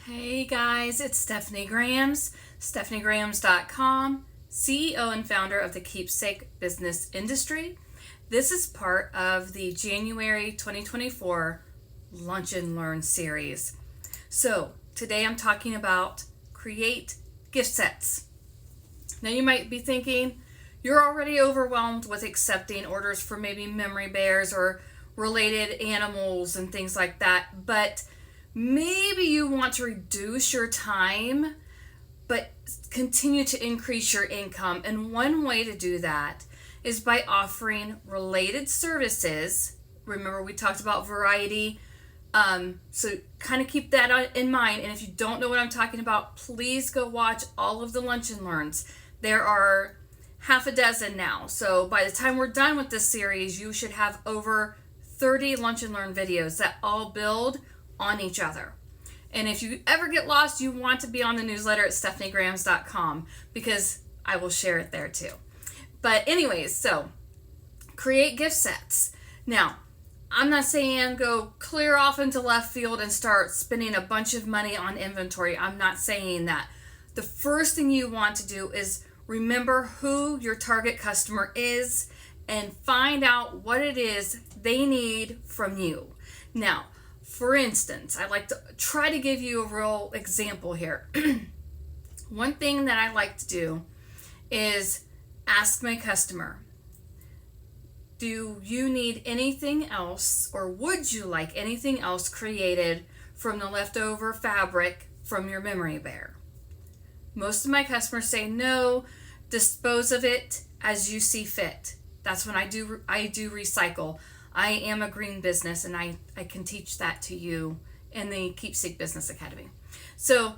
Hey guys, it's Stephanie Grams, stephaniegrams.com, CEO and founder of the Keepsake Business Industry. This is part of the January 2024 Lunch and Learn series. So today I'm talking about create gift sets. Now you might be thinking you're already overwhelmed with accepting orders for maybe memory bears or related animals and things like that, but maybe you want to reduce your time but continue to increase your income. And one way to do that is by offering related services. Remember, we talked about variety. So kind of keep that in mind. And if you don't know what I'm talking about, please go watch all of the Lunch and Learns. There are half a dozen now. So by the time we're done with this series, you should have over 30 Lunch and Learn videos that all build on each other. And if you ever get lost, you want to be on the newsletter at stephaniegrams.com because I will share it there too. But anyways, so create gift sets. Now, I'm not saying go clear off into left field and start spending a bunch of money on inventory. I'm not saying that. The first thing you want to do is remember who your target customer is and find out what it is they need from you. Now, for instance, I'd like to try to give you a real example here. One thing that I like to do is ask my customer, do you need anything else, or would you like anything else created from the leftover fabric from your memory bear? Most of my customers say no, dispose of it as you see fit. That's when I do recycle. I am a green business, and I can teach that to you in the Keepsake Business Academy. So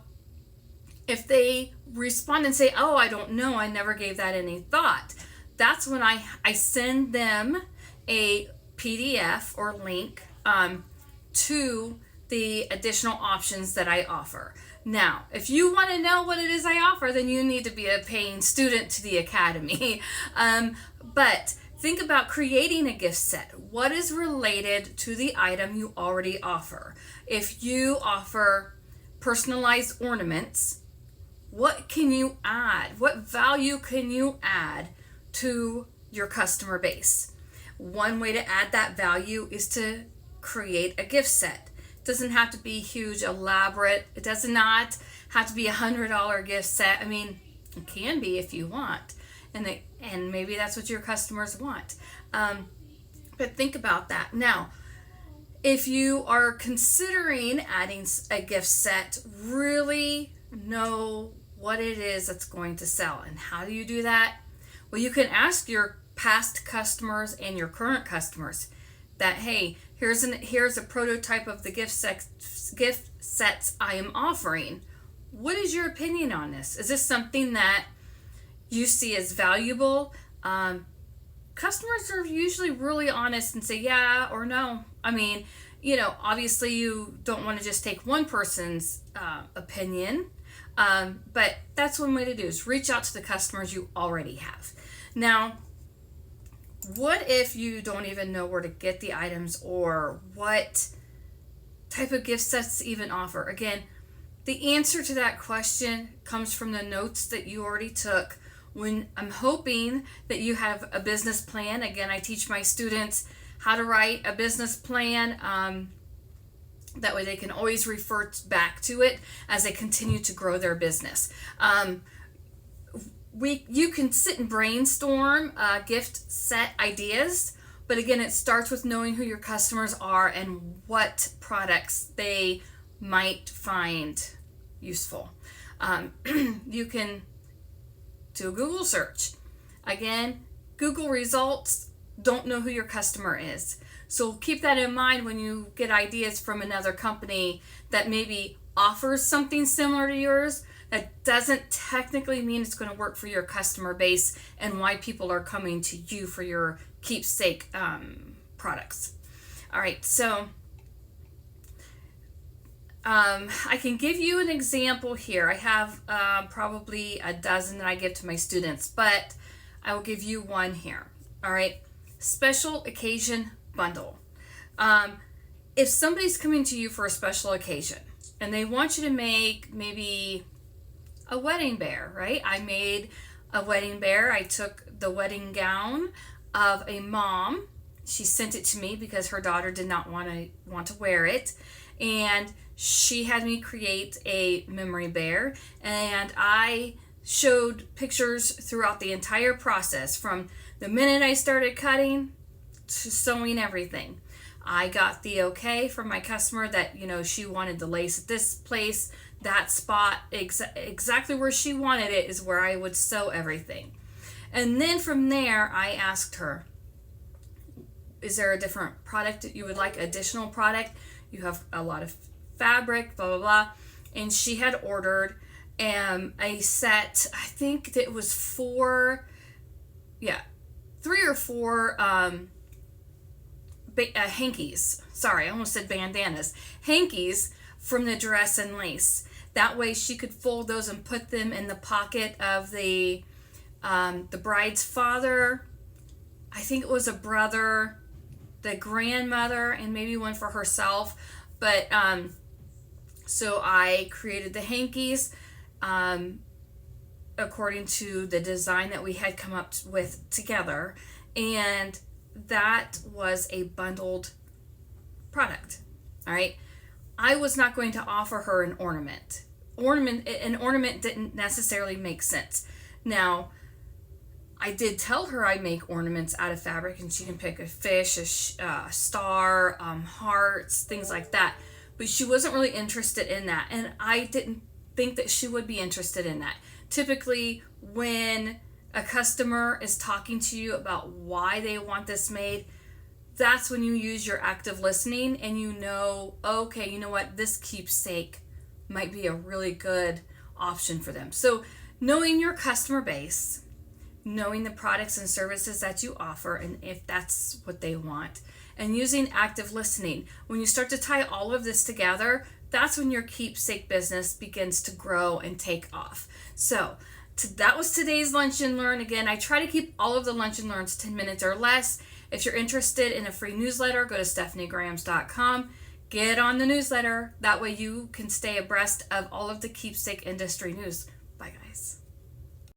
if they respond and say, oh, I don't know, I never gave that any thought, that's when I send them a PDF or link to the additional options that I offer. Now, if you want to know what it is I offer, then you need to be a paying student to the Academy. But think about creating a gift set. What is related to the item you already offer? If you offer personalized ornaments, what can you add? What value can you add to your customer base? One way to add that value is to create a gift set. It doesn't have to be huge, elaborate. It does not have to be $100 gift set. I mean, it can be if you want. And maybe that's what your customers want. But think about that. Now, if you are considering adding a gift set, really know what it is that's going to sell. And how do you do that? Well, you can ask your past customers and your current customers that, hey, here's a prototype of the gift sets I am offering. What is your opinion on this? Is this something that you see as valuable? Customers are usually really honest and say yeah or no. I mean, obviously you don't want to just take one person's opinion, but that's one way to do is reach out to the customers you already have. Now, what if you don't even know where to get the items or what type of gift sets to even offer? Again, the answer to that question comes from the notes that you already took. When I'm hoping that you have a business plan. Again, I teach my students how to write a business plan. That way they can always refer back to it as they continue to grow their business. You can sit and brainstorm gift set ideas, but again, it starts with knowing who your customers are and what products they might find useful. You can do a Google search. Again, Google results don't know who your customer is. So keep that in mind when you get ideas from another company that maybe offers something similar to yours. That doesn't technically mean it's going to work for your customer base and why people are coming to you for your keepsake products. All right, so I can give you an example here. I have probably a dozen that I give to my students, but I will give you one here. All right, special occasion bundle. if somebody's coming to you for a special occasion and they want you to make maybe a wedding bear, right? I made a wedding bear. I took the wedding gown of a mom. She sent it to me because her daughter did not want to wear it, and she had me create a memory bear, and I showed pictures throughout the entire process from the minute I started cutting to sewing everything. I got the okay from my customer that, she wanted the lace at this place, that spot, exactly where she wanted it is where I would sew everything. And then from there, I asked her, is there a different product that you would like, additional product? You have a lot of fabric, blah, blah, blah. And she had ordered a set, I think that it was 3 or 4 hankies. Sorry, I almost said bandanas. Hankies from the dress and lace. That way she could fold those and put them in the pocket of the bride's father. I think it was a brother, the grandmother, and maybe one for herself. But so I created the hankies according to the design that we had come up with together, and that was a bundled product. All right. I was not going to offer her an ornament. An ornament didn't necessarily make sense. Now, I did tell her I make ornaments out of fabric, and she can pick a fish, a star, hearts, things like that. But she wasn't really interested in that, and I didn't think that she would be interested in that. Typically, when a customer is talking to you about why they want this made, that's when you use your active listening and okay, you know what, this keepsake might be a really good option for them. So knowing your customer base, knowing the products and services that you offer, and if that's what they want, and using active listening. When you start to tie all of this together, that's when your keepsake business begins to grow and take off. So that was today's Lunch and Learn. Again, I try to keep all of the Lunch and Learns 10 minutes or less. If you're interested in a free newsletter, go to stephaniegrams.com. Get on the newsletter. That way you can stay abreast of all of the keepsake industry news. Bye, guys.